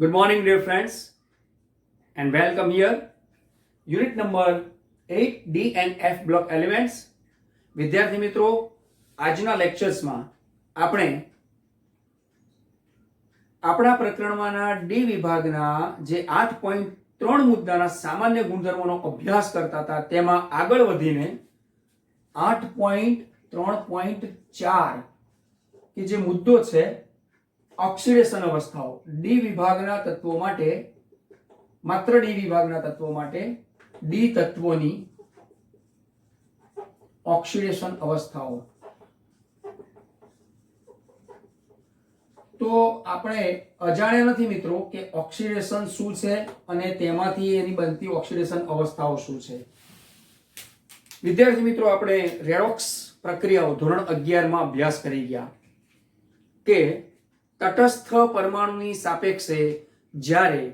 Good morning, dear friends, and welcome here. Unit number 8 D and F block elements. વિદ્યાર્થી મિત્રો, આજના લેક્ચર્સમાં આપણે આપણા પ્રકરણમાંના ડી વિભાગના જે 8.3 મુદ્દાના સામાન્ય ગુણધર્મોનો અભ્યાસ કરતા હતા તેમાં આગળ વધીને 8.3.4 કે જે મુદ્દો છે ઓક્સિડેશન અવસ્થાઓ ડી વિભાગના તત્વો માટે માત્ર ડી વિભાગના તત્વો માટે ડી તત્વોની ઓક્સિડેશન અવસ્થાઓ. તો આપણે અજાણ્યા નથી મિત્રો કે ઓક્સિડેશન શું છે અને તેમાંથી એની બનતી ઓક્સિડેશન અવસ્થાઓ શું છે. વિદ્યાર્થી મિત્રો, આપણે રેડોક્સ પ્રક્રિયાઓ ધોરણ 11 માં અભ્યાસ કરી ગયા કે તટસ્થ પરમાણુની સાપેક્ષે જ્યારે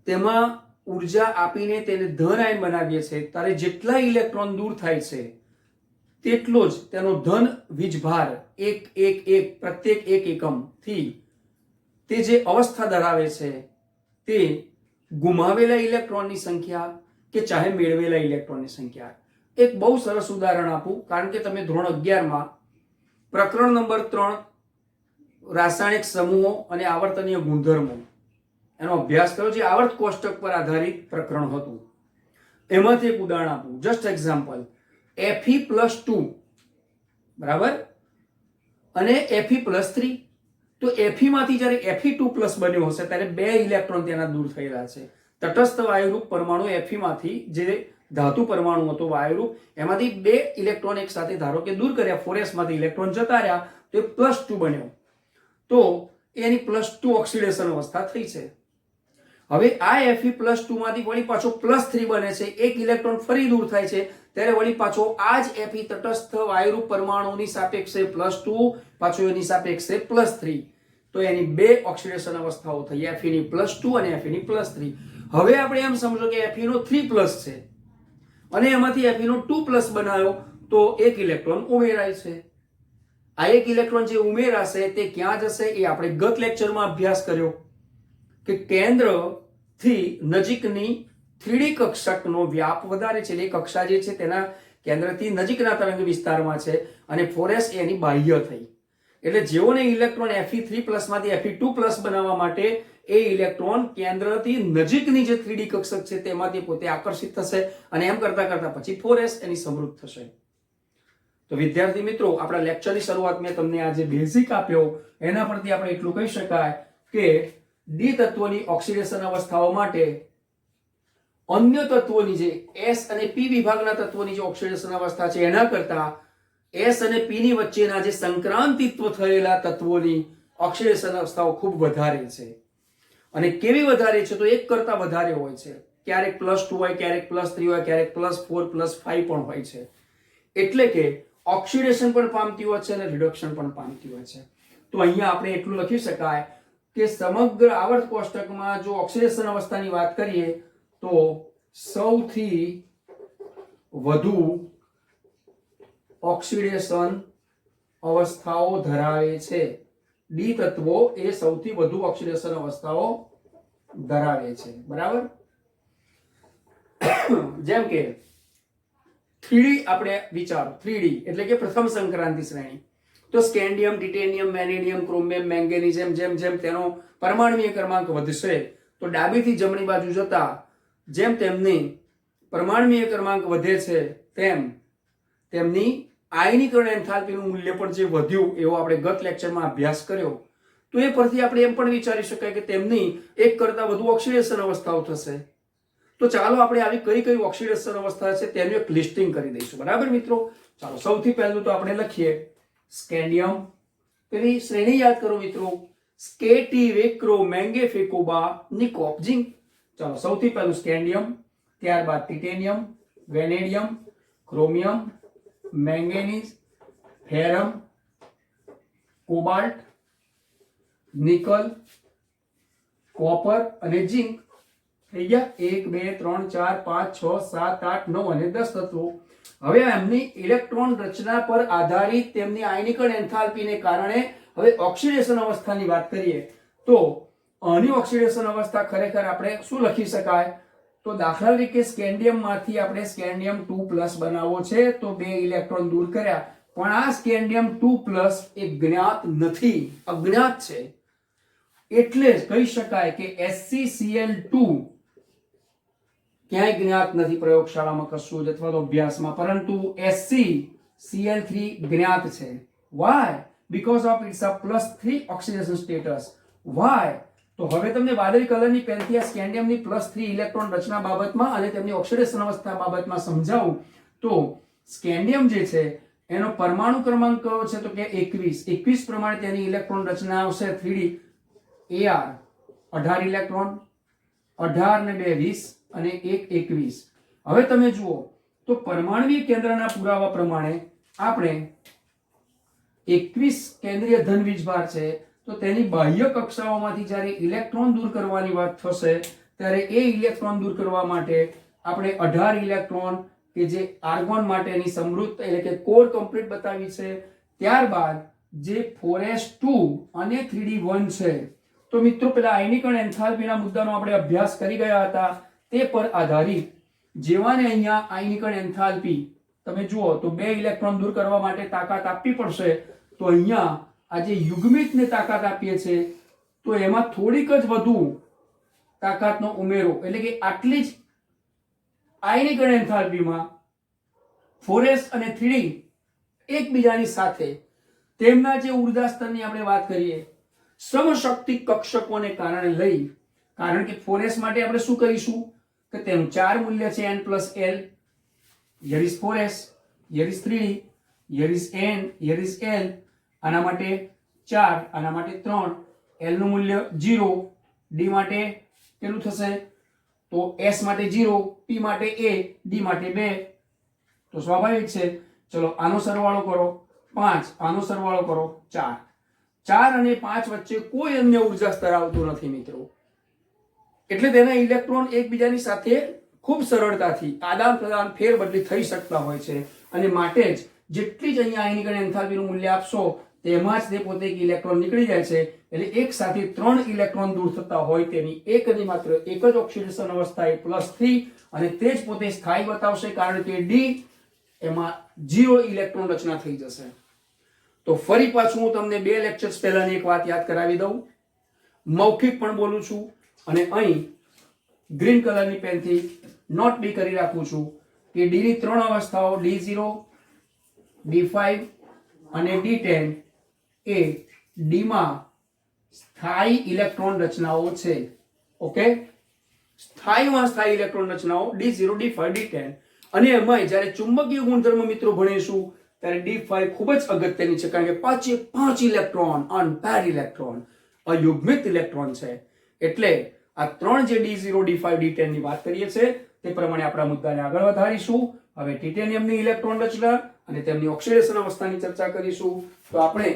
તેમાં ઉર્જા આપીને તેને ધન આયન બનાવીએ છીએ ત્યારે જેટલા ઇલેક્ટ્રોન દૂર થાય છે તેટલો જ તેનો ધન વીજભાર પ્રત્યેક એક એકમથી તે જે અવસ્થા ધરાવે છે તે ગુમાવેલા ઇલેક્ટ્રોનની સંખ્યા કે ચાહે મેળવેલા ઇલેક્ટ્રોનની સંખ્યા. એક બહુ સરસ ઉદાહરણ આપું, કારણ કે તમે ધોરણ 11 માં પ્રકરણ નંબર 3 રાસાયણિક સમૂહો અને આવર્તનીય ગુણધર્મો એનો અભ્યાસ કર્યો, જે આવર્ત કોષ્ટક પર આધારિત પ્રકરણ હતું. એમાંથી એક ઉદાહરણ આપું, જસ્ટ એક્ઝામ્પલ. Fe+2 બરાબર અને Fe+3. તો Fe માંથી જ્યારે Fe2+ બન્યો હશે ત્યારે 2 ઇલેક્ટ્રોન તેના દૂર થયેલા છે. તટસ્થ વાયુરૂપ પરમાણુ Fe માંથી જે ધાતુ પરમાણુ હતો વાયુરૂપ, એમાંથી 2 ઇલેક્ટ્રોન એક સાથે ધારો કે દૂર કર્યા, 4s માંથી ઇલેક્ટ્રોન જતા રહ્યા તો +2 બન્યો. તો એની +2 ઓક્સિડેશન અવસ્થા થઈ છે. હવે આ Fe+2 માંથી વળી પાછો +3 બને છે, એક ઇલેક્ટ્રોન ફરી દૂર થાય છે ત્યારે વળી પાછો આ જ Fe તટસ્થ વાયુરૂપ પરમાણુની સાપેક્ષે +2, પાછો એની સાપેક્ષે +3. તો એની 2 ઓક્સિડેશન અવસ્થાઓ થઈ, Fe ની +2 અને Fe ની +3. હવે આપણે એમ સમજો કે Fe નો 3+ છે અને એમાંથી Fe નો 2+ બનાવ્યો તો એક ઇલેક્ટ્રોન ઉમેરાય છે. આ એક ઇલેક્ટ્રોન જે ઉમેરાશે તે ક્યાં જશે એ આપણે ગત લેક્ચરમાં અભ્યાસ કર્યો કે કેન્દ્રથી નજીકની 3D કક્ષકનો વ્યાપ વધારે છે. એ કક્ષા જે છે તેના કેન્દ્રથી નજીકના તરંગ વિસ્તારમાં છે અને 4s એની બાહ્ય થઈ. એટલે જેઓને ઇલેક્ટ્રોન Fe3+ માંથી Fe2+ બનાવવા માટે એ ઇલેક્ટ્રોન કેન્દ્રથી નજીકની જે 3D કક્ષક છે તેમાંથી પોતે આકર્ષિત થશે અને એમ કરતા કરતા પછી 4s એની સમૃદ્ધ થશે. તો વિદ્યાર્થી મિત્રો, આપણા લેક્ચરની શરૂઆત મેં તમને આ જે બેઝિક આપ્યો એના પરથી આપણે એટલું કહી શકાય કે ડી તત્વોની ઓક્સિડેશન અવસ્થાઓ માટે અન્ય તત્વોની જે S અને P વિભાગના તત્વોની જે ઓક્સિડેશન અવસ્થા છે એના કરતા S અને P ની વચ્ચેના જે સંક્રાંતિત્વ થયેલા તત્વોની ઓક્સિડેશન અવસ્થાઓ ખૂબ વધારે છે. અને કેવી વધારે છે તો એક કરતા વધારે હોય છે. ક્યારેક +2 હોય, ક્યારેક +3 હોય, ક્યારેક +4, +5 પણ હોય છે. એટલે કે ઓક્સિડેશન પણ પામતી હોય છે અને રિડક્શન પણ પામતી હોય છે. તો અહીંયા આપણે એટલું લખી શકાય કે સમગ્ર આવર્ત કોષ્ટકમાં જો ઓક્સિડેશન અવસ્થાની વાત કરીએ તો સૌથી વધુ ઓક્સિડેશન અવસ્થાઓ ધરાવે છે ડી તત્વો, એ સૌથી વધુ ઓક્સિડેશન અવસ્થાઓ ધરાવે છે. બરાબર? જેમ કે 3D આપણે વિચારો, 3D એટલે કે પ્રથમ સંક્રાંતિ શ્રેણી. તો scandium, titanium, vanadium, chromium, manganese જેમ જેમ તેનો પરમાણુય ક્રમાંક વધશે તો ડાબીથી જમણી બાજુ જતા જેમ તેમની પરમાણુય ક્રમાંક વધે છે તેમ તેમની આયનીકરણ એન્થાલ્પીનું મૂલ્ય પણ જે વધ્યું એવો આપણે ગત લેક્ચરમાં અભ્યાસ કર્યો. તો એ પરથી આપણે એમ પણ વિચારી શકાય કે તેમની એક કરતા વધુ ઓક્સિડેશન અવસ્થાઓ થશે. તો ચાલો આપણે આવી કઈ કઈ ઓક્સિડેશન અવસ્થા છે તેનું એક લિસ્ટિંગ કરી દઈશું. બરાબર મિત્રો? ચાલો સૌથી પહેલું તો આપણે લખીએ સ્કેન્ડિયમ. પેલી શ્રેણી યાદ કરો મિત્રો, સ્કેટિવેક્રોમેંગેફેકોબા-નિકોપ-ઝિંક. ચાલો સૌથી પહેલું સ્કેન્ડિયમ, ત્યારબાદ titanium, vanadium, chromium, manganese, ferrum, cobalt, nickel, copper અને ઝિંક. થઈ ગયા 1 2 3 4 5 6 7 8 9 અને 10 તત્વો. હવે એમની ઇલેક્ટ્રોન રચના પર આધારિત તેમની આયનીકરણ એન્થાલ્પીને કારણે હવે ઓક્સિડેશન અવસ્થાની વાત કરીએ તો આની ઓક્સિડેશન અવસ્થા ખરેખર આપણે શું લખી શકાય? તો દાખલા તરીકે સ્કેન્ડિયમ માંથી આપણે સ્કેન્ડિયમ 2+ બનાવવો છે, તો 2 ઇલેક્ટ્રોન દૂર કર્યા, પણ આ સ્કેન્ડિયમ 2+ એ જ્ઞાત નથી, અજ્ઞાત છે. એટલે જ કહી શકાય કે ScCl2 ક્યાંય જ્ઞાત નથી પ્રયોગશાળામાં કશું જ અથવા તો અભ્યાસમાં, પરંતુ ScCl3 જ્ઞાત છે. Why? Because of its a +3 oxidation status. Why? તો હવે તમને વાદળી કલરની પેનથી આ સ્કેન્ડિયમની +3 ઇલેક્ટ્રોન રચના બાબતમાં અને તેમની ઓક્સિડેશન અવસ્થા બાબતમાં સમજાવું તો સ્કેન્ડિયમ જે છે એનો પરમાણુ ક્રમાંક કયો છે? તો કે 21. 21 પ્રમાણે તેની ઇલેક્ટ્રોન રચના આવશે 3D Ar 18 ઇલેક્ટ્રોન, 18 ને 2 20 અને 1 21. હવે તમે જુઓ તો પરમાણુય કેન્દ્રના પુરાવા પ્રમાણે આપણે 21 કેન્દ્રીય ધન વીજભાર છે, તો તેની બાહ્ય કક્ષાઓમાંથી જ્યારે ઇલેક્ટ્રોન દૂર કરવાની વાત થશે ત્યારે એ ઇલેક્ટ્રોન દૂર કરવા માટે આપણે 18 ઇલેક્ટ્રોન કે જે આર્ગોન માટેની સમૃદ્ધ એટલે કે કોર કમ્પ્લીટ બતાવી છે, ત્યારબાદ જે 4s2 અને 3d1 છે. તો મિત્રો પેલા આયનિક અને એન્થાલ્પીના મુદ્દાનો આપણે અભ્યાસ કરી ગયા હતા, તે પર આધારિત જેવાને અહીંયા આયનિક અને એન્થાલ્પી તમે જુઓ તો 2 ઇલેક્ટ્રોન દૂર કરવા માટે તાકાત આપવી પડશે, તો અહીંયા આ જે યુગ્મિતને તાકાત આપીએ છે તો એમાં થોડીક જ વધુ તાકાતનો ઉમેરો, એટલે કે આટલી જ આયનિક અને એન્થાલ્પીમાં 4s અને 3d એકબીજાની સાથે તેમના જે ઉર્જા સ્તરની આપણે વાત કરીએ સમશક્તિ કક્ષકોને કારણે લઈ, કારણ કે 4s માટે આપણે શું કરીશું કે તેનું 4 મૂલ્ય છે n+l. here is 4s, here is 3d, here is n, here is l. આના માટે 4, આના માટે 3, l નું મૂલ્ય 0, d માટે કેટલું થશે? તો s માટે 0, p માટે a, d માટે 2. તો સ્વાભાવિક છે. ચલો આનો સરવાળો કરો 5, આનો સરવાળો કરો 4. 4 અને 5 વચ્ચે કોઈ અન્ય ઉર્જા સ્તર આવતું નથી મિત્રો, એટલે તેના ઇલેક્ટ્રોન એકબીજાની સાથે ખૂબ સરળતાથી આદાન પ્રદાન ફેરબદલી થઈ શકતા હોય છે, અને માટે જ જેટલી જ અહીંયા આયનિક અને એન્થાલ્પીનું મૂલ્ય આપશો તેમાં જ તે પોતે એક ઇલેક્ટ્રોન નીકળી જાય છે. એટલે એક સાથે 3 ઇલેક્ટ્રોન દૂર થતા હોય તેની એક જ માત્ર એક જ ઓક્સિડેશન અવસ્થા એ +3, અને તે જ પોતે સ્થાયી બતાવશે, કારણ કે ડી એમાં 0 ઇલેક્ટ્રોન રચના થઈ જશે. તો ફરી પાછું હું તમને 2 લેક્ચર્સ પહેલાની એક વાત યાદ કરાવી દઉં, મૌખિક પણ બોલું છું અને અહીં ગ્રીન કલરની પેનથી નોટ બી કરી રાખું છું કે ડી ની 3 અવસ્થાઓ D0, D5 અને D10 એ ડી માં સ્થાયી ઇલેક્ટ્રોન રચનાઓ છે. ઓકે, સ્થાયીમાં સ્થાયી ઇલેક્ટ્રોન રચનાઓ D0, D5, D10. અને એમાં જ્યારે ચુંબકીય ગુણધર્મ મિત્રો ભણીશું ત્યારે D5 ખૂબ જ અગત્યની છે, કારણ કે 5 ઇલેક્ટ્રોન અનપેર્ડ ઇલેક્ટ્રોન અયુગ્મિત ઇલેક્ટ્રોન છે. એટલે આ 3 જે D0, D5, D10 ની વાત કરીએ છીએ તે પ્રમાણે આપણા મુદ્દાને આગળ વધારીશું. હવે ટિટેનિયમની ઇલેક્ટ્રોન રચના અને તેમની ઓક્સિડેશન અવસ્થાની ચર્ચા કરીશું. તો આપણે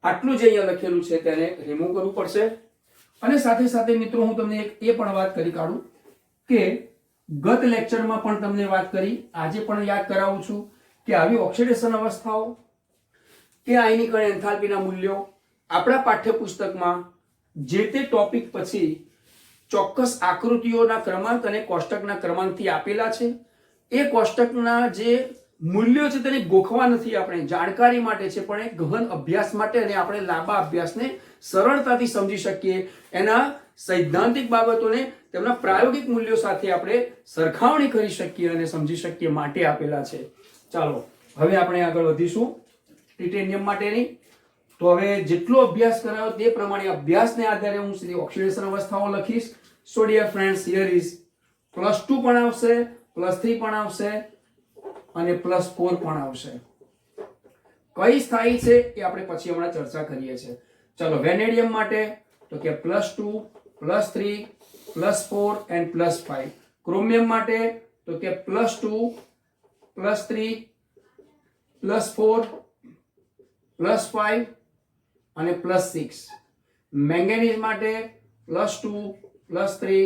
આટલું જે અહીંયા લખેલું છે તેને રિમૂવ કરવું પડશે. અને સાથે સાથે મિત્રો હું તમને એક એ પણ વાત કરી કાઢું કે ગત લેક્ચરમાં પણ તમને વાત કરી, આજે પણ યાદ કરાવું છું કે આવી ઓક્સિડેશન અવસ્થાઓ કે આયનિક અને એન્થાલ્પીના મૂલ્યો આપણા પાઠ્યપુસ્તકમાં જે તે ટોપિક પછી ચોક્કસ આકૃતિઓના ક્રમાંક અને કોષ્ટકના ક્રમાંકથી આપેલા છે. એ કોષ્ટકના જે મૂલ્યો છે તેને ગોખવા નથી, આપણે જાણકારી માટે છે, પણ એક ગહન અભ્યાસ માટે, અને આપણે લાંબા અભ્યાસને સરળતાથી સમજી શકીએ, એના સૈદ્ધાંતિક બાબતોને તેમના પ્રાયોગિક મૂલ્યો સાથે આપણે સરખામણી કરી શકીએ અને સમજી શકીએ માટે આપેલા છે. ચાલો હવે આપણે આગળ વધીશું ટિટેનિયમ માટેની. તો હવે જેટલો અભ્યાસ કરાયો તે પ્રમાણે અભ્યાસને આધારે હું સીધી ઓક્સિડેશન અવસ્થાઓ લખીશ. સો ડિયર ફ્રેન્ડ્સ, હિયર ઇઝ +2 પણ આવશે, +3 પણ આવશે અને +4 પણ આવશે. કઈ સ્થાયી છે એ આપણે પછી હમણાં ચર્ચા કરીએ છીએ. ચલો વેનેડિયમ માટે તો કે +2, +3, +4 and +5. ક્રોમિયમ માટે તો કે +2, +3, +4, +5 અને +6. મેંગેનીઝ માટે +2, +3,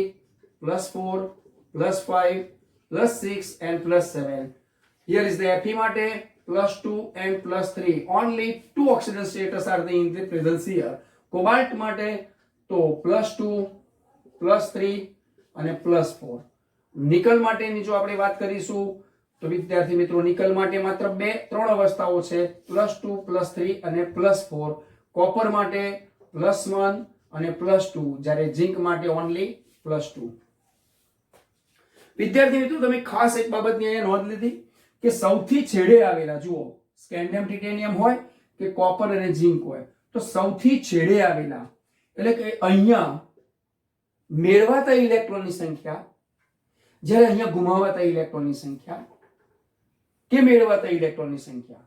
+4, +5, +6 and +7. Here is the Fe માટે +2 and +3. Only 2 oxidation status are in the presence here. Cobalt માટે તો +2 +3 અને +4. નિકલ માટેની જો આપણે વાત કરીશું તો વિદ્યાર્થી મિત્રો નિકલ માટે માત્ર 3 અવસ્થાઓ છે, +2 +3 અને +4. કોપર માટે +1 અને +2, જ્યારે ઝિંક માટે ઓનલી +2. વિદ્યાર્થી મિત્રો તમે ખાસ એક બાબતની અહીંયા નોંધ લીધી કે સૌથી છેડે આવેલા, જુઓ સ્કેન્ડિયમ ટિટેનિયમ હોય કે કોપર અને ઝિંક હોય, તો સૌથી છેડે આવેલા એટલે કે અહીંયા મેળવાતા ઇલેક્ટ્રોનની સંખ્યા, જ્યારે અહીંયા ગુમાવાતા ઇલેક્ટ્રોનની સંખ્યા કે મેળવાતા ઇલેક્ટ્રોનની સંખ્યા.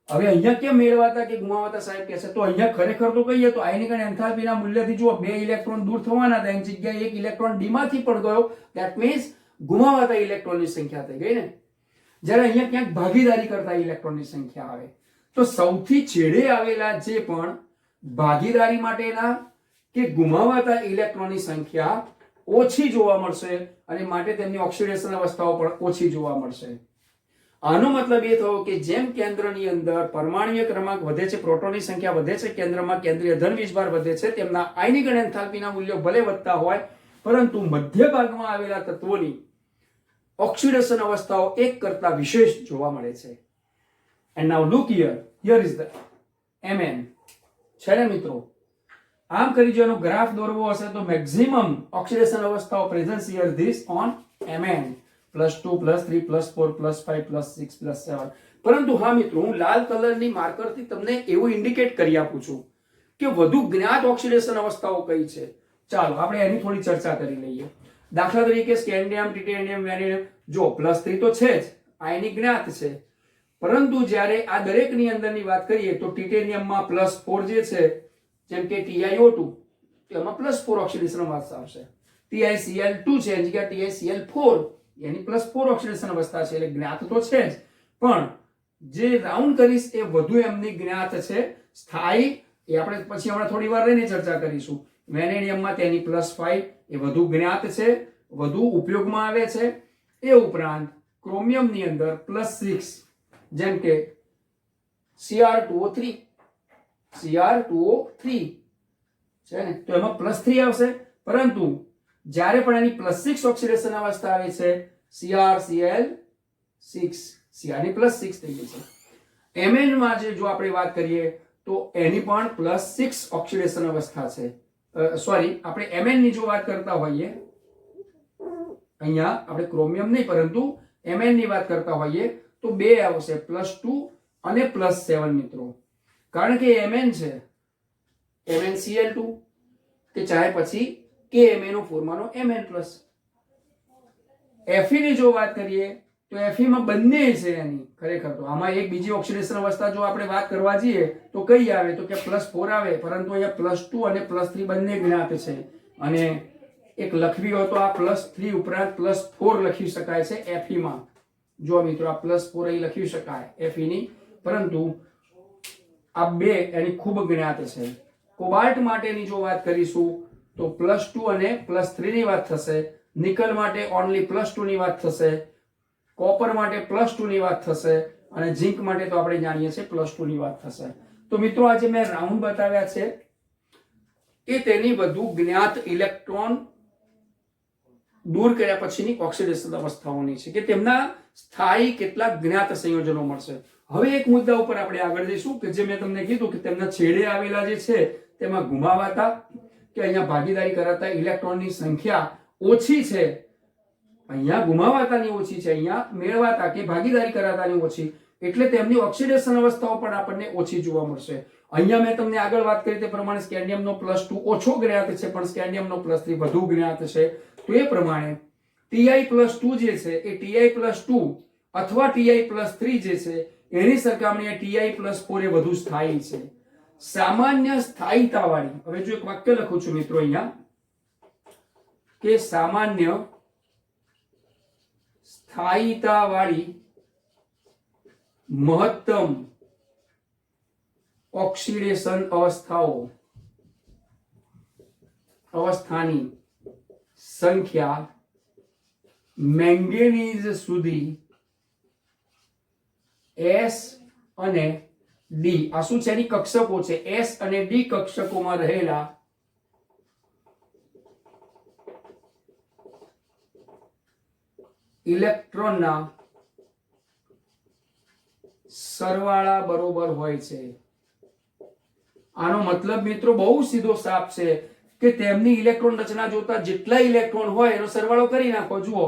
હવે અહીંયા કેમ મેળવાતા કે ગુમાવાતા સાહેબ કહેશે, તો અહીંયા ખરેખર તો કહીએ તો આયનિક અને એન્થાલ્પીના મૂલ્યથી જુઓ 2 ઇલેક્ટ્રોન દૂર થવાના હતા, એની જગ્યાએ 1 ઇલેક્ટ્રોન ડી માંથી પણ ગયો. ધેટ મીન્સ ગુમાવાતા ઇલેક્ટ્રોનની સંખ્યા થઈ ગઈ ને. જ્યારે અહીંયા ક્યાંક ભાગીદારી કરતા ઇલેક્ટ્રોનની સંખ્યા આવે, તો સૌથી છેડે આવેલા જે પણ ભાગીદારી માટેના કે ગુમાવાતા ઇલેક્ટ્રોનની સંખ્યા ઓછી જોવા મળશે અને માટે તેમની ઓક્સિડેશન અવસ્થાઓ પણ ઓછી જોવા મળશે. આનો મતલબ એ થયો કે જેમ કેન્દ્રની અંદર પરમાણુય ક્રમાંક વધે છે, પ્રોટોનની સંખ્યા વધે છે, કેન્દ્રમાં કેન્દ્રીય ધન વીજભાર વધે છે, તેમના આયનિક અને એન્થાલ્પીના મૂલ્યો ભલે વધતા હોય, પરંતુ મધ્ય ભાગમાં આવેલા તત્વોની ઓક્સિડેશન અવસ્થાઓ એક કરતા વિશેષ જોવા મળે છે. And now look here, here is the Mn છે ને મિત્રો. આમ કરી જો એનો ગ્રાફ દોરવો હશે તો મેક્સિમમ ઓક્સિડેશન અવસ્થાઓ present here this on Mn, +2 +3 +4 +5 +6 +7. પરંતુ હા મિત્રો, હું લાલ કલરની માર્કરથી તમને એવું ઇન્ડિકેટ કરી આપું છું કે વધુ જ્ઞાત ઓક્સિડેશન અવસ્થાઓ કઈ છે. ચાલો આપણે એની થોડી ચર્ચા કરી લઈએ. દાખલા તરીકે સ્કેન્ડિયમ, ટિટેનિયમ, વેનેડિયમ, જો +3 તો છે જ, આયનિક જ્ઞાત છે, પરંતુ જ્યારે આ દરેકની અંદરની વાત કરીએ તો ટિટેનિયમમાં +4 જે છે, જેમ કે TiO2, તેમાં +4 ઓક્સિડેશન અવસ્થા આવશે. TiCl2 છે, એની જગ્યાએ TiCl4, એની +4 ઓક્સિડેશન અવસ્થા છે, એટલે જ્ઞાત તો છે જ, પણ જે રાઉન્ડ કરીશ એ વધુ એમની જ્ઞાત છે. સ્થાયી એ આપણે પછી હમણાં થોડી વાર રહીને ચર્ચા કરીશું. વેનેડિયમમાં તેની +5 એ વધુ જ્ઞાત છે, વધુ ઉપયોગમાં આવે છે. એ ઉપરાંત ક્રોમિયમની અંદર +6, જેમ કે Cr2O3 છે ને, તો એમાં +3 આવશે. પરંતુ જ્યારે પણ એની +6 ઓક્સિડેશન અવસ્થા આવે છે, CrCl6, Cr ની +6 થઈ ગઈ છે. Mn માં જો આપણે વાત કરીએ તો એની પણ +6 ઓક્સિડેશન અવસ્થા છે. સોરી, આપણે Mn ની જો વાત કરતા હોઈએ, અહીંયા આપણે ક્રોમિયમ નહીં પરંતુ Mn ની વાત કરતા હોઈએ તો 2 આવશે, +2 અને +7 મિત્રો. કારણ કે Mn છે, MnCl2 કે ચાહે પછી KMnO4 માનો Mn+. Fe ની જો વાત કરીએ તો Fe માં બંને છે એની. ખરેખર તો આમાં એક બીજી ઓક્સિડેશન અવસ્થા જો આપણે વાત કરવા જઈએ તો કઈ આવે તો કે +4 આવે, પરંતુ અહીંયા +2 અને +3 બંને જ્ઞાત છે. અને એક લખવી હોય તો આ +3 ઉપરાંત +4 લખી શકાય છે Fe માં. જો મિત્રો આ +4 અહીં લખી શકાય Fe ની, પરંતુ આ બે એની ખૂબ જ્ઞાત છે. કોબાલ્ટ માટેની જો વાત કરીશું તો +2 અને +3 ની વાત થશે. નિકલ માટે ઓનલી +2 ની વાત થશે. કોપર માટે +2 ની વાત થશે અને ઝિંક માટે તો આપણે જાણીએ છીએ +2 ની વાત થશે. તો મિત્રો આજે મેં રાઉન્ડ બતાવ્યા છે એ તેની વધુ જ્ઞાત ઇલેક્ટ્રોન દૂર કર્યા પછીની ઓક્સિડેશન અવસ્થાઓની છે કે તેમના સ્થાયી કેટલાક જ્ઞાત સંયોજનો મળશે. હવે એક મુદ્દા ઉપર આપણે આગળ જઈશું કે જે મેં તમને કીધું કે તેમના છેડે આવેલા જે છે તેમાં ગુમાવાતા કે અહીંયા ભાગીદારી કરાતા ઇલેક્ટ્રોનની સંખ્યા ઓછી છે. અહીંયા ગુમાવાતાની ઓછી છે, અહીંયા મેળવાતા કે ભાગીદારી કરાતાની ઓછી, એટલે તેમની ઓક્સિડેશન અવસ્થાઓ પણ આપણને ઓછી જોવા મળશે. અહીંયા મેં તમને આગળ વાત કરી તે પ્રમાણે સ્કેન્ડિયમનો +2 ઓછો જ્ઞાત છે, પણ સ્કેન્ડિયમનો +3 વધુ જ્ઞાત છે. તો એ પ્રમાણે Ti+2 જે છે એ Ti+2 અથવા Ti+3 જે છે એની સરખામણીએ Ti+4 એ વધુ સ્થાયી છે. સામાન્ય સ્થાયીતાવાળી, હવે જો એક વાક્ય લખું છું મિત્રો અહીંયા કે સામાન્ય સ્થાયીતાવાળી મહત્તમ ઓક્સિડેશન અવસ્થાની સંખ્યા મેંગેનીઝ સુધી S અને D, આ શું છે એની કક્ષકો છે, S અને D કક્ષકોમાં રહેલા ઇલેક્ટ્રોનના સરવાળા બરોબર હોય છે. આનો મતલબ મિત્રો બહુ સીધો સાફ છે કે તેમની ઇલેક્ટ્રોન રચના જોતા જેટલા ઇલેક્ટ્રોન હોય એનો સરવાળો કરી નાખો. જુઓ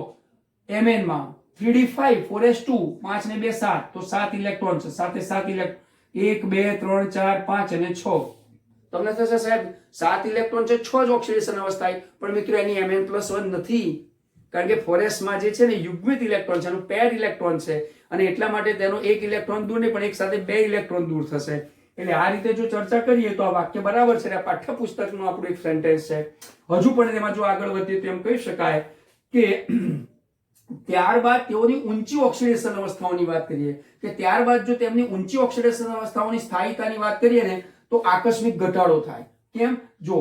Mn માં 3d5 4s2 5 ને 2 7 તો 7 ઇલેક્ટ્રોન છે. સાથે 7 ઇલેક્ટ્રોન 1 2 3 4 5 અને 6. તમને થશે સાહેબ 7 ઇલેક્ટ્રોન છે 6 જ ઓક્સિડેશન અવસ્થા. પણ મિત્રો એની Mn+1 નથી, કારણ કે 4s માં જે છે ને યુગ્મિત ઇલેક્ટ્રોન છે, એનું પેર ઇલેક્ટ્રોન છે, અને એટલા માટે તેનો એક ઇલેક્ટ્રોન દૂર નહીં પણ એક સાથે 2 ઇલેક્ટ્રોન દૂર થશે. એટલે આ રીતે જો ચર્ચા કરીએ તો આ વાક્ય બરાબર છે. આ પાઠ્યપુસ્તકનું આપણું એક સેન્ટેન્સ છે. હજુ પણ તેમાં જો આગળ વધીએ તો એમ કહી શકાય કે ત્યારબાદ તેઓની ઊંચી ઓક્સિડેશન અવસ્થાઓની વાત કરીએ કે ત્યારબાદ જો તેમની ઊંચી ઓક્સિડેશન અવસ્થાઓની સ્થાયીતાની વાત કરીએ ને તો આકસ્મિક ઘટાડો થાય. કેમ? જો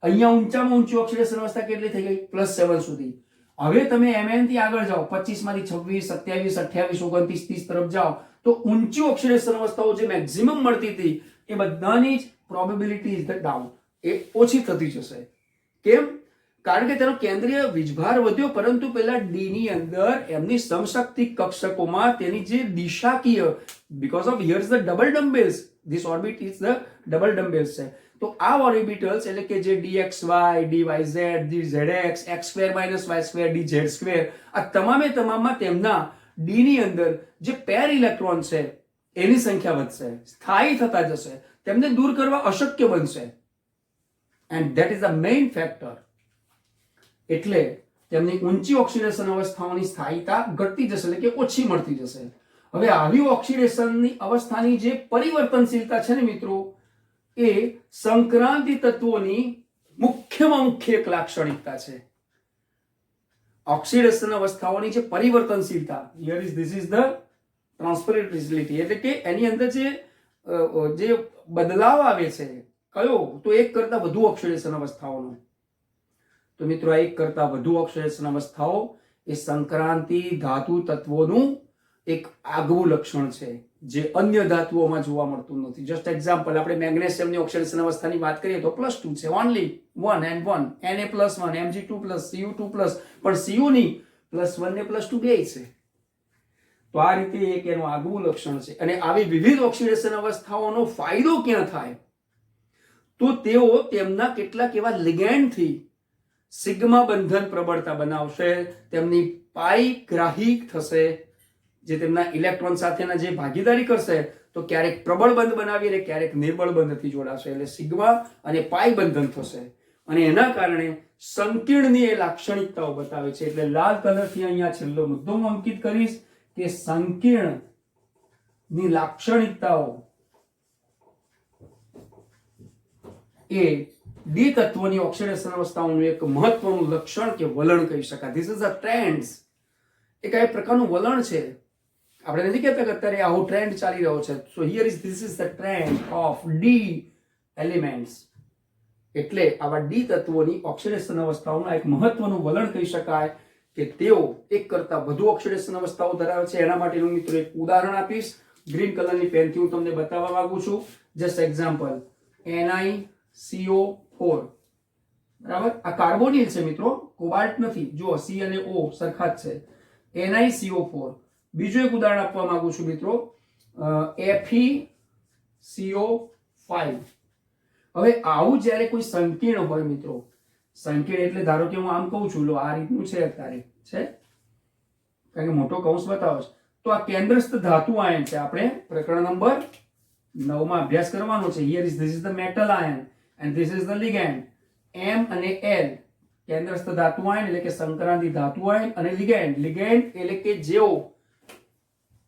અહીંયા ઊંચામાં ઊંચી ઓક્સિડેશન અવસ્થા કેટલી થઈ ગઈ? +7 સુધી. હવે તમે Mn થી આગળ જાઓ, 25 માંથી 26 27 28 29 30 તરફ જાઓ તો ઊંચી ઓક્સિડેશન અવસ્થાઓ જે મેક્સિમમ મળતી હતી એ બધાની જ પ્રોબેબિલિટી ઇઝ ધ ડાઉન, એ ઓછી થતી જશે. કેમ? કારણ કે તેનો કેન્દ્રીય વીજભાર વધ્યો, પરંતુ પેલા ડી ની અંદર એમની સમશક્તિ કક્ષકોમાં તેની જે દિશાકીય, because of here is the double dumbbells, this orbit is the double dumbbells છે. તો આ ઓર્બિટલ્સ એટલે કે જે dxy, dyz, dzx, x² - y² dz², આ તમામમાં તેમના ડી ની અંદર જે પેર ઇલેક્ટ્રોન છે એની સંખ્યા વધશે, સ્થાયી થતા જશે, તેમને દૂર કરવા અશક્ય બનશે. And that is the main factor. એટલે તેમની ઊંચી ઓક્સિડેશન અવસ્થાઓની સ્થાયીતા ઘટતી જશે, એટલે કે ઓછી મળતી જશે. હવે આવી ઓક્સિડેશનની અવસ્થાની જે પરિવર્તનશીલતા છે ને મિત્રો, એ સંક્રાંતિ તત્વોની મુખ્યમાં મુખ્ય એક લાક્ષણિકતા છે. ઓક્સિડેશન અવસ્થાઓની જે પરિવર્તનશીલતા, here is this is the transferability, એટલે કે એની અંદર જે બદલાવ આવે છે કયો? તો એક કરતા વધુ ઓક્સિડેશન અવસ્થાઓનો. તો મિત્રો આ એક કરતા વધુ ઓક્સિડેશન અવસ્થાઓ એ સંક્રાંતિ ધાતુ તત્વોનું એક આગવું લક્ષણ છે જે અન્ય ધાતુઓમાં જોવા મળતું નથી. જસ્ટ એક્ઝામ્પલ, આપણે મેગ્નેશિયમની ઓક્સિડેશન અવસ્થાની વાત કરીએ તો +2 છે, only 1 and 1, Na+1, Mg2+, Cu2+, પણ Cu ની +1 ને +2 બે છે. તો આ રીતે એક એનું આગવું લક્ષણ છે. અને આવી વિવિધ ઓક્સિડેશન અવસ્થાઓનો ફાયદો ક્યાં થાય? તો તેઓ તેમના કેટલાક એવા લિગેન્ડથી સિગ્મા બંધન પ્રબળતા બનાવશે, તેમની પાઈ ગ્રાહી થશે, જે તેમના ઇલેક્ટ્રોન સાથેના જે ભાગીદારી કરશે તો ક્યારેક પ્રબળ બંધ બનાવી અને ક્યારેક નિર્બળ બંધથી જોડાશે, એટલે સિગ્મા અને પાઈ બંધન થશે. અને એના કારણે સંકીર્ણની એ લાક્ષણિકતાઓ બતાવે છે. એટલે લાલ કલરથી અહીંયા છેલ્લો મુદ્દો હું અંકિત કરીશ કે સંકીર્ણની લાક્ષણિકતાઓ એ ડી તત્વોની ઓક્સિડેશન અવસ્થાઓનું એક મહત્વનું લક્ષણ કે વલણ કહી શકાય. ધીસ ઇઝ અ ટ્રેન્ડ્સ, એક આ પ્રકારનું વલણ છે. આપણે નથી કહેતા કે અત્યારે આવો ટ્રેન્ડ ચાલી રહ્યો છે. સો here is this is the trend of D elements. એટલે આવા ડી તત્વોની ઓક્સિડેશન અવસ્થાઓનું એક મહત્વનું વલણ કહી શકાય કે તેઓ એક કરતા વધુ ઓક્સિડેશન અવસ્થાઓ ધરાવે છે. એના માટેનું મિત્રો એક ઉદાહરણ આપીશ. ગ્રીન કલરની પેનથી હું તમને બતાવવા માંગુ છું. જસ્ટ એક્ઝામ્પલ, NiCO4, બરાબર? આ કાર્બોનિલ છે મિત્રો, કોબાલ્ટ નથી. જુઓ C અને O સરખા જ છે. NiCO4. બીજું એક ઉદાહરણ આપવા માંગુ છું મિત્રો, FeCO5. હવે આવું જ્યારે કોઈ સંકીર્ણ હોય મિત્રો, સંકીર્ણ એટલે ધારો કે હું આમ કહું છું, લો આ રીતનું છે અત્યારે છે, કારણ કે મોટો કૌંસ બતાવો છે. તો આ કેન્દ્રસ્થ ધાતુ આયન છે. આપણે પ્રકરણ નંબર 9 માં અભ્યાસ કરવાનો છે. Here is this is the metal ion and this is the ligand. M અને L કેન્દ્રસ્થ ધાતુ આયન એટલે કે સંક્રાંતિ ધાતુ આયન, અને લિગેન્ડ, લિગેન્ડ એટલે કે જેઓ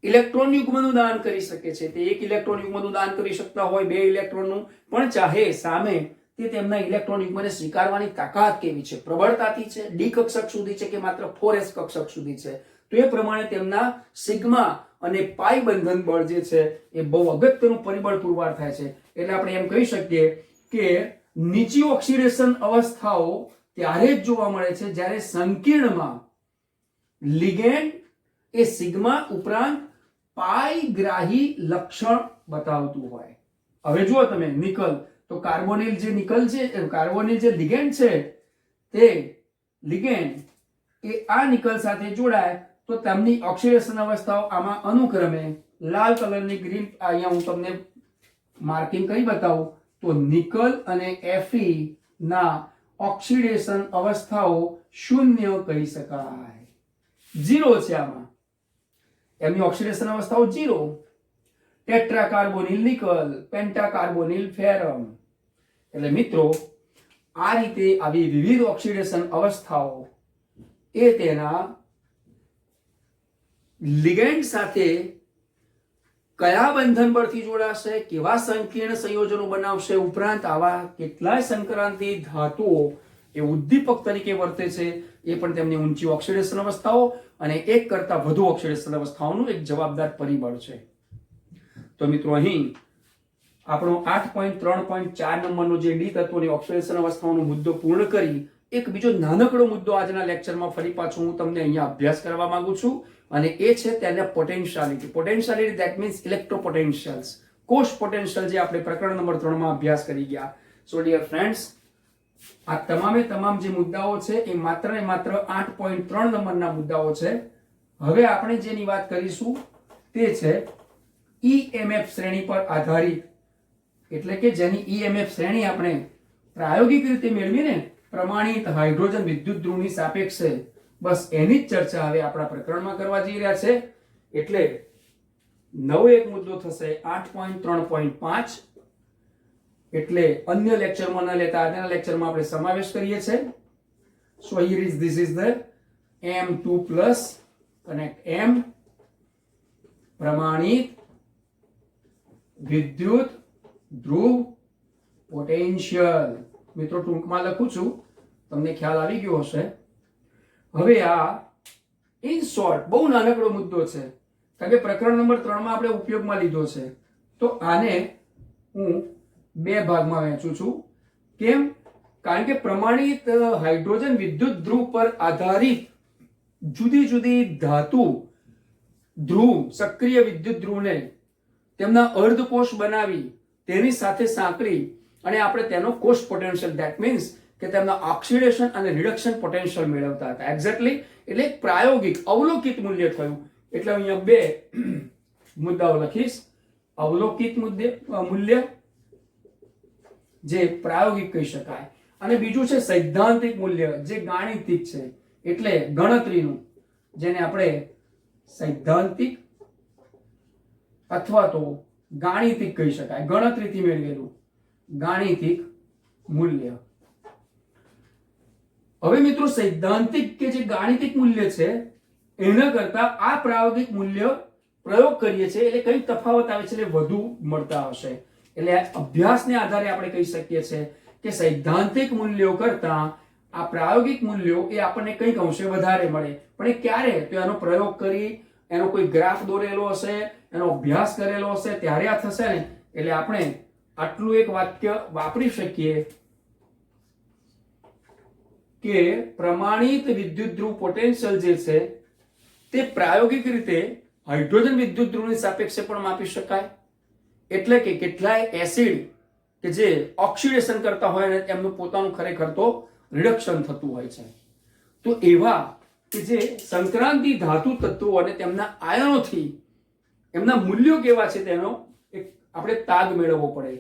ઇલેક્ટ્રોન યુગ્મનું દાન કરી શકે છે. તે એક ઇલેક્ટ્રોન યુગ્મનું દાન કરી શકતા હોય, 2 ઇલેક્ટ્રોનનું, પણ ચાહે સામે તે તેમના ઇલેક્ટ્રોન યુગ્મને સ્વીકારવાની તાકાત કેવી છે, પ્રબળતાથી છે, ડી કક્ષક સુધી છે કે માત્ર 4s કક્ષક સુધી છે. તો એ પ્રમાણે તેમના સિગ્મા અને પાઈ બંધન બળ જે છે એ બહુ અગત્યનું પરિબળ પુરવાર થાય છે. એટલે આપણે એમ કહી શકીએ કે નીચી ઓક્સિડેશન અવસ્થાઓ ત્યારે જ જોવા મળે છે જ્યારે સંકીર્ણમાં લિગેન્ડ એ સિગ્મા ઉપરાંત પાઈ ગ્રાહી લક્ષણ બતાવતું હોય. હવે જુઓ તમે, નિકલ, તો કાર્બોનિલ જે નિકલ છે, કાર્બોનિલ જે લિગેન્ડ છે, તે લિગેન્ડ એ આ નિકલ સાથે જોડાય તો તેમની ઓક્સિડેશન અવસ્થાઓ આમાં અનુક્રમે લાલ કલરની ગ્રીન, અહીંયા હું તમને માર્કિંગ કરી બતાવું તો નિકલ અને Fe ના ઓક્સિડેશન અવસ્થાઓ શૂન્ય કહી શકાય. 0 છે આમાં, એમની ઓક્સિડેશન અવસ્થાઓ 0. ટેટ્રાકાર્બોનિલ નિકલ, પેન્ટાકાર્બોનિલ ફેરમ. એટલે મિત્રો આ રીતે આવી વિવિધ ઓક્સિડેશન અવસ્થાઓ એ તેના લિગેન્ડ સાથે કયા બંધન પરથી જોડાશે, કેવા સંકીર્ણ સંયોજનો બનાવશે, ઉપરાંત આવા કેટલાય સંક્રાંતિ ધાતુઓ એ ઉદ્દીપક તરીકે વર્તે છે, એ પણ તેમની ઊંચી ઓક્સિડેશન અવસ્થાઓ અને એક કરતા વધુ ઓક્સિડેશન અવસ્થાઓનું એક જવાબદાર પરિબળ છે. તો મિત્રો અહીં આપણો 8.3.4 નંબરનો જે ડી તત્વોની ઓક્સિડેશન અવસ્થાઓનો મુદ્દો પૂર્ણ કરી એક બીજો નાનકડો મુદ્દો આજના લેક્ચરમાં ફરી પાછું હું તમને અહીંયા અભ્યાસ કરવા માંગુ છું, અને એ છે તેના પોટેન્શિયાલિટી. પોટેન્શિયાલિટી ધેટ મીન્સ ઇલેક્ટ્રોપોટેન્શિયલ્સ, કોષ પોટેન્શિયલ, જે આપણે પ્રકરણ નંબર 3 માં અભ્યાસ કરી ગયા. સો ડિયર ફ્રેન્ડ્સ, આ તમામ જે મુદ્દાઓ છે એ માત્ર ને માત્ર 8.3 નંબરના મુદ્દાઓ છે. હવે આપણે જેની વાત કરીશું તે છે EMF શ્રેણી પર આધારિત, એટલે કે જેની EMF શ્રેણી આપણે પ્રાયોગિક રીતે મેળવીને પ્રમાણિત હાઇડ્રોજન વિદ્યુત ધ્રુવની સાપેક્ષે, બસ એની જ ચર્ચા હવે આપણા પ્રકરણમાં કરવા જઈ રહ્યા છે. એટલે નવો એક મુદ્દો થશે 8.3.5. એટલે અન્ય લેક્ચરમાં ન લેતા આજના લેક્ચરમાં આપણે સમાવેશ કરીએ છીએ. સો here is this is the M2 plus connect M, પ્રમાણિત વિદ્યુત ધ્રુવ પોટેન્શિયલ. મિત્રો ટૂંકમાં લખું છું, તમને ખ્યાલ આવી ગયો હશે. હવે આ ઇન શોર્ટ બહુ નાનકડો મુદ્દો છે, કારણ કે પ્રકરણ નંબર 3 માં આપણે ઉપયોગમાં લીધો છે. તો આને હું 2 ભાગમાં વહેંચું છું. કેમ? કારણ કે પ્રમાણિત હાઇડ્રોજન વિદ્યુત ધ્રુવ પર આધારિત જુદી જુદી ધાતુ ધ્રુવ, સક્રિય વિદ્યુત ધ્રુવને તેમના અર્ધકોષ બનાવી તેની સાથે સાંકળી અને આપણે તેનો કોષ પોટેન્શિયલ, ધેટ મીન્સ કે તેમના ઓક્સિડેશન અને રિડક્શન પોટેન્શિયલ મેળવતા હતા. એક્ઝેક્ટલી, એટલે એક પ્રાયોગિક અવલોકિત મૂલ્ય થયું. એટલે અહીંયા 2 મુદ્દાઓ લખીશ. અવલોકિત મૂલ્ય જે પ્રાયોગિક કહી શકાય, અને બીજું છે સૈદ્ધાંતિક મૂલ્ય જે ગાણિતિક છે, એટલે ગણતરીનું, જેને આપણે સૈદ્ધાંતિક અથવા તો ગાણિતિક કહી શકાય, ગણતરીથી મેળવેલું ગાણિતિક મૂલ્ય. હવે મિત્રો સૈદ્ધાંતિક કે જે ગાણિતિક મૂલ્ય છે એના કરતા આ પ્રાયોગિક મૂલ્ય પ્રયોગ કરીએ છીએ એટલે કઈ તફાવત આવે છે, એટલે વધુ મળતા હશે. એટલે અભ્યાસને આધારે આપણે કહી શકીએ છીએ કે સૈદ્ધાંતિક મૂલ્યો કરતા આ પ્રાયોગિક મૂલ્યો એ આપણને કંઈક અંશે વધારે મળે. પણ એ ક્યારે? તો એનો પ્રયોગ કરી, એનો કોઈ ગ્રાફ દોરેલો હશે, એનો અભ્યાસ કરેલો હશે, ત્યારે આ થશે ને. એટલે આપણે આટલું એક વાક્ય વાપરી શકીએ કે પ્રમાણિત વિદ્યુત ધ્રુવ પોટેન્શિયલ જે છે તે પ્રાયોગિક રીતે હાઇડ્રોજન વિદ્યુત ધ્રુવની સાપેક્ષે પણ માપી શકાય. એટલે કે કેટલાય એસિડ કે જે ઓક્સિડેશન કરતા હોય અને તેમનું પોતાનું ખરેખર તો રિડક્શન થતું હોય છે, તો એવા કે જે સંક્રાંતિ ધાતુ તત્વો અને તેમના આયનોથી એમના મૂલ્યો કેવા છે તેનો એક આપણે તાગ મેળવવો પડે,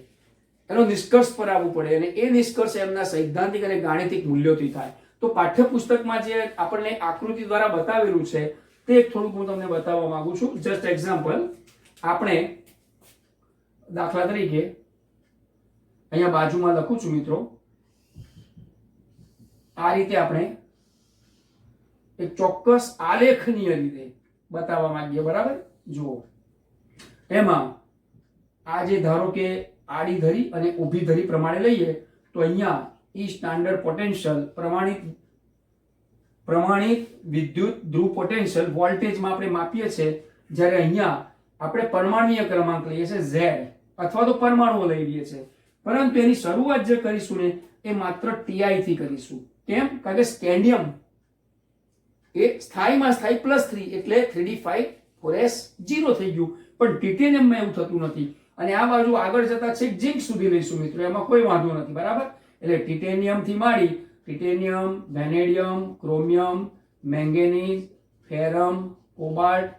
એનો નિષ્કર્ષ પર આવવું પડે, અને એ નિષ્કર્ષ એમના સૈદ્ધાંતિક અને ગાણિતિક મૂલ્યોથી થાય. તો પાઠ્યપુસ્તકમાં જે આપણને આકૃતિ દ્વારા બતાવેલું છે તે એક થોડુંક હું તમને બતાવવા માંગુ છું. જસ્ટ એક્ઝામ્પલ, આપણે દાખલા તરીકે અહીંયા બાજુમાં લખું છું મિત્રો, આ રીતે આપણે એક ચોક્કસ આલેખનીય રીતે બતાવવા માંગીએ. બરાબર, જુઓ એમાં આ જે ધારો કે આડી ધરી અને ઊભી ધરી પ્રમાણે લઈએ તો અહીંયા ઈ સ્ટાન્ડર્ડ પોટેન્શિયલ, પ્રમાણિત વિદ્યુત ધ્રુવ પોટેન્શિયલ વોલ્ટેજમાં આપણે માપીએ છીએ, જ્યારે અહીંયા આપણે પરમાણુય ક્રમાંક લઈએ છીએ Z, અથવા તો પરમાણુઓ લઈ લઈએ છીએ. પરંતુ એની શરૂઆત જે કરીશું ને એ માત્ર TI થી કરીશું. કેમ? કારણ કે સ્કેન્ડિયમ એ સ્થાયીમાં સ્થાયી +3 એટલે 3d5 4s 0 થઈ ગયું, પણ ટિટેનિયમમાં એવું થતું નથી. અને આ બાજુ આગળ જતા છેક ઝિંક સુધી લઈશું મિત્રો, એમાં કોઈ વાંધો નથી. બરાબર, એટલે ટિટેનિયમ થી માંડી titanium, vanadium, chromium, manganese, ferrum, cobalt,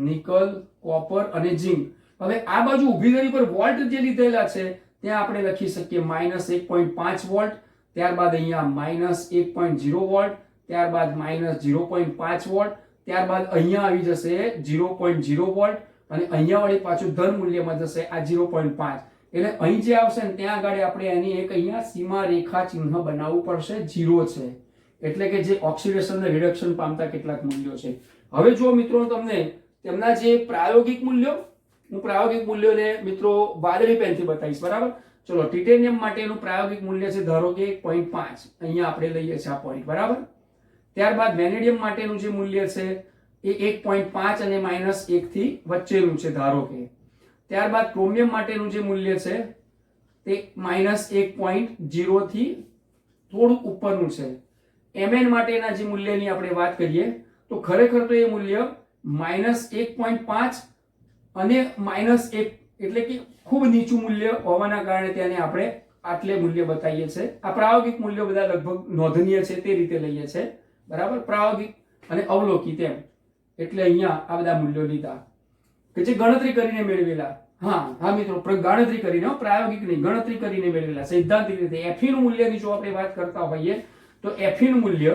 nickel, copper અને ઝિંક. હવે આ બાજુ ઊભી ધરી પર વોલ્ટ જે લીધેલા છે ત્યાં આપણે લખી શકીએ -1.5 વોલ્ટ, ત્યારબાદ અહીંયા -1.0 વોલ્ટ, ત્યારબાદ -0.5 વોલ્ટ, ત્યારબાદ અહીંયા આવી જશે 0.0 વોલ્ટ અને અહીંયા વળી પાછું ધન મૂલ્યમાં જશે આ 0.5. એટલે અહીં જે આવશે ને ત્યાં આગળ આપણે એની એક અહીંયા સીમા રેખા ચિહ્ન બનાવવું પડશે, 0 છે એટલે કે જે ઓક્સિડેશન અને રિડક્શન પામતા કેટલાક મૂલ્યો છે. હવે જો મિત્રો તમને તેમના જે પ્રાયોગિક મૂલ્યો, હું પ્રાયોગિક મૂલ્યોને મિત્રો વાદળી પેનથી બતાવીશ, બરાબર. ચલો, ટિટેનિયમ માટેનું પ્રાયોગિક મૂલ્ય છે ધારો કે 1.5, અહીંયા આપણે લઈએ છીએ આ પોઈન્ટ, બરાબર. ત્યારબાદ વેનેડિયમ માટેનું જે મૂલ્ય છે એ 1.5 અને -1 થી વચ્ચેનું છે ધારો કે. ત્યારબાદ ક્રોમિયમ માટેનું જે મૂલ્ય છે તે -1.0 થી થોડું ઉપરનું છે. Mn માટેના જે મૂલ્યની આપણે વાત કરીએ તો ખરેખર તો એ મૂલ્ય -1.5 અને -1 એટલે કે ખૂબ નીચું મૂલ્ય હોવાના કારણે તેને આપણે આટલે મૂલ્ય બતાવીએ છીએ. આ પ્રાયોગિક મૂલ્યો બધા લગભગ નોંધનીય છે તે રીતે લઈએ છીએ, બરાબર. પ્રાયોગિક અને અવલોકી તેમ એટલે અહીંયા આ બધા મૂલ્યો લીધા કે જે ગણતરી કરીને મેળવેલા. હા મિત્રો, ગણતરી કરીને, પ્રાયોગિક નહીં, ગણતરી કરીને મેળવેલા સૈદ્ધાંતિક રીતે. Fe નું મૂલ્યની જો આપણે વાત કરતા હોઈએ તો Fe નું મૂલ્ય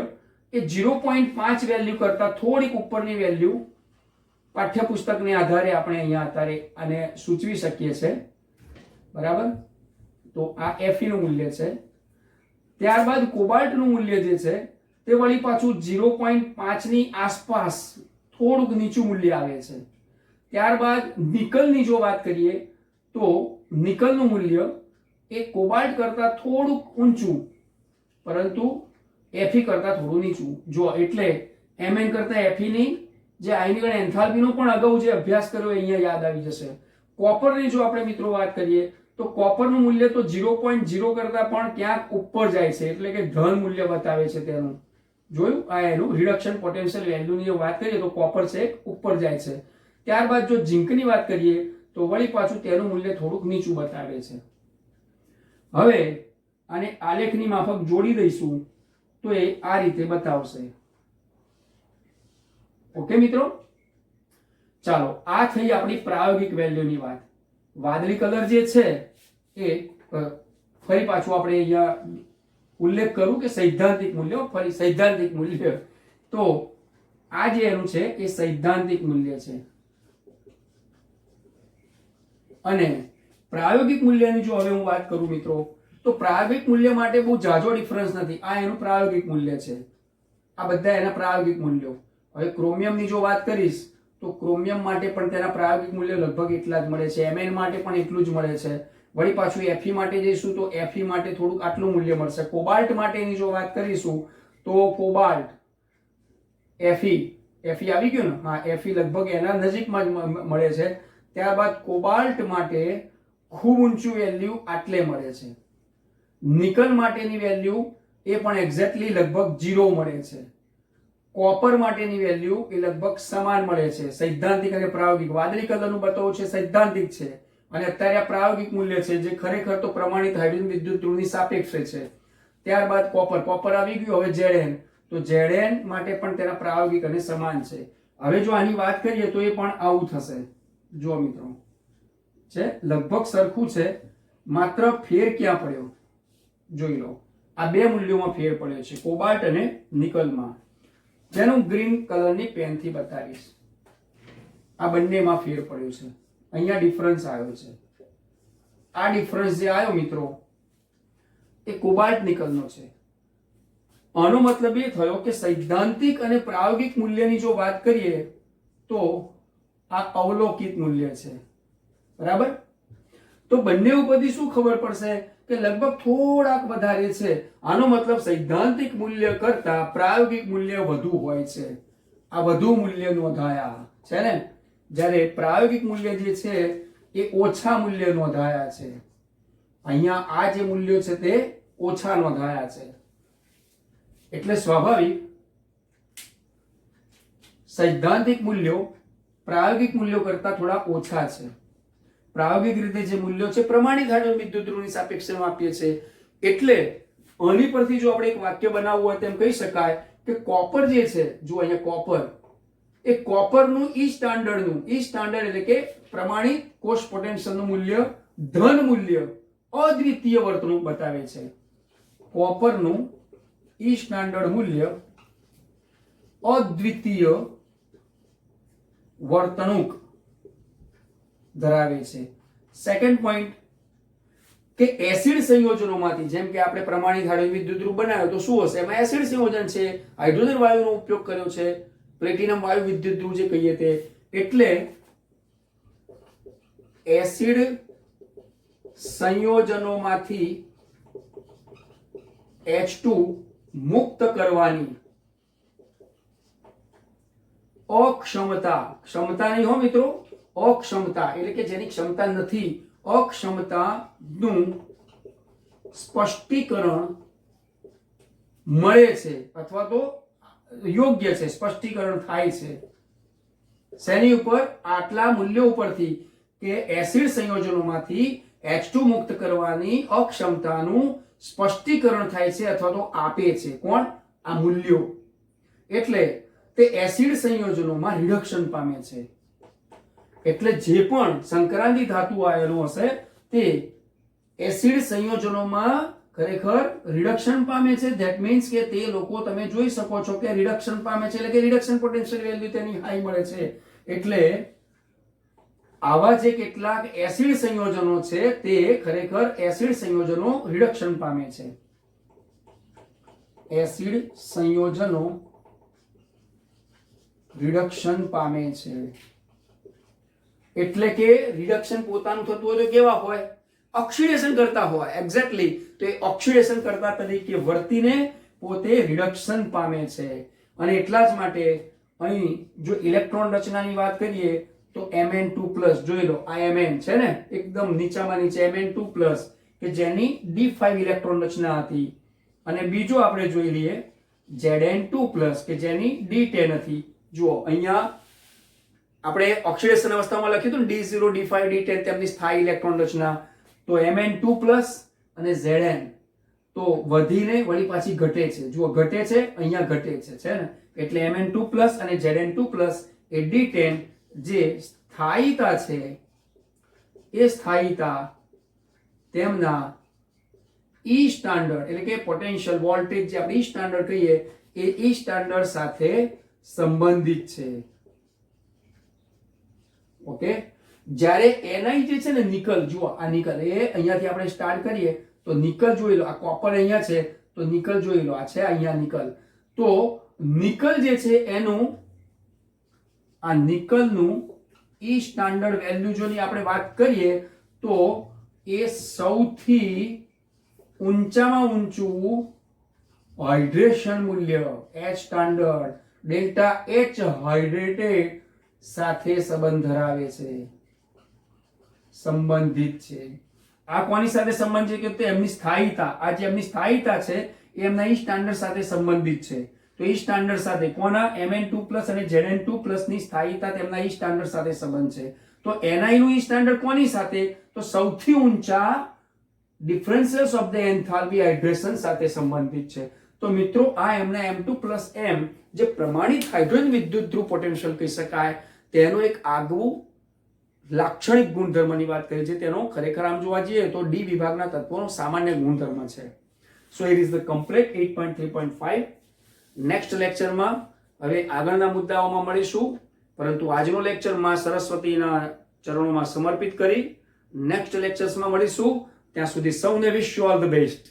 એ 0.5 વેલ્યુ કરતા થોડીક ઉપરની વેલ્યુ પાઠ્યપુસ્તકને આધારે આપણે અહીંયા અત્યારે આને સૂચવી શકીએ છીએ, બરાબર. તો આ Fe નું મૂલ્ય છે. ત્યારબાદ કોબાલ્ટ નું મૂલ્ય જે છે તે વળી પાછું 0.5 ની આસપાસ થોડુંક નીચું મૂલ્ય આવે છે. ત્યારબાદ નિકલની જો વાત કરીએ તો નિકલનું મૂલ્ય એ કોબાલ્ટ કરતા થોડુંક ઊંચું પરંતુ Fe કરતા થોડું નીચું. જો એટલે Mn કરતા Fe ની જે આયનિકરણ એન્થાલ્પીનો પણ અગાઉ જે અભ્યાસ કર્યો અહીંયા યાદ આવી જશે. કોપરની જો આપણે મિત્રો વાત કરીએ તો કોપરનું મૂલ્ય તો 0.0 કરતા પણ ક્યાંક ઉપર જાય છે એટલે કે ધન મૂલ્ય બતાવે છે તેનું. જોયું, આ એનું રિડક્શન પોટેન્શિયલ વેલ્યુની વાત કરીએ તો કોપર છે ઉપર જાય છે. ત્યારબાદ જો ઝિંકની વાત કરીએ તો વળી પાછું તેનું મૂલ્ય થોડુંક નીચું બતાવે છે. હવે આને આલેખની માફક જોડી દઈશું તો એ આ રીતે બતાવશે. ઓકે મિત્રો, ચાલો, આ થઈ આપણી પ્રાયોગિક વેલ્યુની વાત. વાદળી કલર જે છે એ ફરી પાછું આપણે અહીંયા ઉલ્લેખ કરું કે સૈદ્ધાંતિક મૂલ્ય, ફરી સૈદ્ધાંતિક મૂલ્ય. તો આ જે એનું છે એ સૈદ્ધાંતિક મૂલ્ય છે અને પ્રાયોગિક મૂલ્યની જો હવે હું વાત કરું મિત્રો તો પ્રાયોગિક મૂલ્ય માટે બહુ ઝાઝો ડિફરન્સ નથી. આ એનું પ્રાયોગિક મૂલ્ય છે, આ બધા એના પ્રાયોગિક મૂલ્યો. હવે ક્રોમિયમની જો વાત કરીશ તો ક્રોમિયમ માટે પણ તેના પ્રાયોગિક મૂલ્ય લગભગ એટલા જ મળે છે. Mn માટે પણ એટલું જ મળે છે. વળી પાછું Fe માટે જઈશું તો Fe માટે થોડુંક આટલું મૂલ્ય મળશે. કોબાલ્ટ માટેની જો વાત કરીશું તો કોબાલ્ટ Fe આવી ગયું ને, હા, Fe લગભગ એના નજીકમાં જ મળે છે. ત્યારબાદ કોબાલ્ટ માટે ખૂબ ઊંચું વેલ્યુ આટલે મળે છે. નિકલ માટેની વેલ્યુ એ પણ એક્ઝેક્ટલી લગભગ 0 મળે છે. કોપર માટેની વેલ્યુ એ લગભગ સમાન મળે છે. સૈદ્ધાંતિક અને પ્રાયોગિક. વાદળી કલરનું બતાવું છે સૈદ્ધાંતિક છે અને અત્યારે આ પ્રાયોગિક મૂલ્ય છે જે ખરેખર તો પ્રમાણિત હાઇડ્રોજન વિદ્યુત ધ્રુવની સાપેક્ષે છે. ત્યારબાદ કોપર આવી ગયું. હવે Zn, તો Zn માટે પણ તેના પ્રાયોગિક અને સમાન છે. હવે જો આની વાત કરીએ તો એ પણ આવું થશે. જો મિત્રો છે લગભગ સરખું છે, માત્ર ફેર ક્યાં પડ્યો જોઈ લો. આ બે મૂલ્યોમાં ફેર પડ્યો છે, કોબાલ્ટ અને નિકલમાં, જેનું ગ્રીન કલરની પેનથી બતાવીશ. આ બંનેમાં ફેર પડ્યો છે, અહીંયા ડિફરન્સ આવ્યો છે. આ ડિફરન્સ જે આવ્યો મિત્રો એ કોબાલ્ટ નિકલનો છે. આનો મતલબ એ થયો કે સૈદ્ધાંતિક અને પ્રાયોગિક મૂલ્યની જો વાત કરીએ તો આ અવલોકિત મૂલ્ય છે, બરાબર. તો બંને ઉપરથી શું ખબર પડશે કે લગભગ થોડાક વધારે છે. આનો મતલબ સૈદ્ધાંતિક મૂલ્ય કરતા પ્રાયોગિક મૂલ્ય વધુ હોય છે. આ વધુ મૂલ્ય નોંધાયા છે ને, જ્યારે પ્રાયોગિક મૂલ્ય જે છે એ ઓછા મૂલ્ય નોંધાયા છે. અહીંયા આ જે મૂલ્યો છે તે ઓછા નોંધાયા છે. એટલે સ્વાભાવિક સૈદ્ધાંતિક મૂલ્યો પ્રાયોગિક મૂલ્યો કરતા થોડા ઓછા છે. પ્રાયોગિક રીતે જે મૂલ્યો છે પ્રમાણિત હાઇડ્રોજન વિદ્યુત ધ્રુવની સાપેક્ષે આપીએ છીએ. એટલે આની પરથી જો આપણે એક વાક્ય બનાવવું હોય તેમ કહી શકાય કે કોપર જે છે, જો અહીંયા કોપર એ કોપરનું ઈ સ્ટાન્ડર્ડ એટલે કે પ્રમાણિત કોષ પોટેન્શિયલનું મૂલ્ય ધન મૂલ્ય અદ્વિતીય વર્તણૂક બતાવે છે. કોપરનું ઈ સ્ટાન્ડર્ડ મૂલ્ય અદ્વિતીય વર્તણૂક ધરાવે છે. સેકન્ડ પોઈન્ટ કે એસિડ સંયોજનોમાંથી, જેમ કે આપણે પ્રમાણિત હાઇડ્રોજન વિદ્યુતરૂપ બનાવ્યો તો શું હશે? એમાં એસિડ સંયોજન છે, હાઇડ્રોજન વાયુનો ઉપયોગ કર્યો છે, પ્લેટિનમ વાયુ વિદ્યુતરૂપ જે કહીએ તે. એટલે એસિડ સંયોજનોમાંથી H2 મુક્ત કરવાની ક્ષમતા નહીં હો મિત્રો, અક્ષમતા એટલે કે જેની ક્ષમતા નથી, અક્ષમતાનું સ્પષ્ટીકરણ મળે છે અથવા તો યોગ્ય છે, સ્પષ્ટીકરણ થાય છે. શેની ઉપર? આટલા મૂલ્યો ઉપરથી કે એસિડ સંયોજનોમાંથી H2 મુક્ત કરવાની અક્ષમતાનું સ્પષ્ટીકરણ થાય છે અથવા તો આપે છે. કોણ? આ મૂલ્યો. એટલે તે એસિડ સંયોજનોમાં રિડક્શન પામે છે. એટલે જે પણ સંક્રાંતિ ધાતુ આયનો હશે તે એસિડ સંયોજનોમાં ખરેખર રિડક્શન પામે છે. ધેટ મીન્સ કે તે લોકો તમે જોઈ શકો છો કે રિડક્શન પામે છે, એટલે કે રિડક્શન પોટેન્શિયલ વેલ્યુ તેની હાઈ મળે છે. એટલે આવા જે કેટલાક એસિડ સંયોજનો છે તે ખરેખર એસિડ સંયોજનો રિડક્શન પામે છે. એસિડ સંયોજનો રિડક્શન પામે છે. એટલે કે રિડક્શન પોતાનું થતું હોય તો કેવા હોય? ઓક્સિડેશન કરતા હોય. એક્ઝેક્ટલી. તો એ ઓક્સિડેશન કરતા તરીકે વર્તીને પોતે રિડક્શન પામે છે. અને એટલા જ માટે અહીં જો ઇલેક્ટ્રોન રચનાની વાત કરીએ તો Mn2+ જોઈ લો, આ Mn છે ને એકદમ નીચામાં નીચે Mn2+ કે જેની D5 ઇલેક્ટ્રોન રચના હતી. અને બીજો આપણે જોઈ લઈએ Zn2+ કે જેની D10 હતી. જુઓ અહીંયા આપણે ઓક્સિડેશન અવસ્થામાં લખ્યું હતું D0 D5 D10 તેમની સ્થાયી ઇલેક્ટ્રોન રચના. તો Mn2+ અને Zn તો વધીને વળી પાછી ઘટે છે. જુઓ ઘટે છે, અહીંયા ઘટે છે ને. એટલે Mn2+ અને Zn2+ એ D10 જે સ્થાયીતા છે એ સ્થાયીતા તેમના ઈ સ્ટાન્ડર્ડ એટલે કે પોટેન્શિયલ વોલ્ટેજ જે આપણે ઈ સ્ટાન્ડર્ડ કહીએ એ ઈ સ્ટાન્ડર્ડ સાથે સંબંધિત છે. ઓકે. જ્યારે Ni જે છે ને નિકલ, જુઓ આ નિકલ, એ અહીંયાથી આપણે સ્ટાર્ટ કરીએ તો નિકલ જોઈ લો, આ કોપર અહીંયા છે તો નિકલ જોઈ લો, આ છે અહીંયા નિકલ. તો નિકલ જે છે એનું આ નિકલનું ઈ સ્ટાન્ડર્ડ વેલ્યુ જોની આપણે વાત કરીએ તો એ સૌથી ઊંચામાં ઊંચું હાઇડ્રેશન મૂલ્ય H standard delta H hydrated સાથે સંબંધ ધરાવે છે, સંબંધિત છે. આ કોની સાથે સંબંધિત છે? કે એમની સ્થાયીતા, આ જે એમની સ્થાયીતા છે એ એમના ઈ સ્ટાન્ડર્ડ સાથે સંબંધિત છે. તો ઈ સ્ટાન્ડર્ડ સાથે કોના? Mn2+ અને Zn2+ ની સ્થાયીતા તેમના ઈ સ્ટાન્ડર્ડ સાથે સંબંધ છે. તો Ni નું ઈ સ્ટાન્ડર્ડ કોની સાથે? તો સૌથી ઊંચા ડિફરન્સિયલ્સ ઓફ ધ એન્થાલ્પી હાઇડ્રેશન સાથે સંબંધિત છે. તો મિત્રો આ એમના M2+M જે પ્રમાણિત હાઇડ્રોજન વિદ્યુત ધ્રુવ પોટેન્શિયલ કહી શકાય તેનો એક આગવું લાક્ષણિક ગુણધર્મની વાત કરી છે. તેનો ખરેખર આમ જોવા જઈએ તો ડી વિભાગના તત્વોનો સામાન્ય ગુણધર્મ છે. So it is the complete 8.3.5. Next લેક્ચરમાં હવે આગળના મુદ્દાઓમાં મળીશું, પરંતુ આજનો લેક્ચરમાં સરસ્વતીના ચરણોમાં સમર્પિત કરી નેક્સ્ટ લેક્ચર્સમાં મળીશું. ત્યાં સુધી સૌને wish you all the best.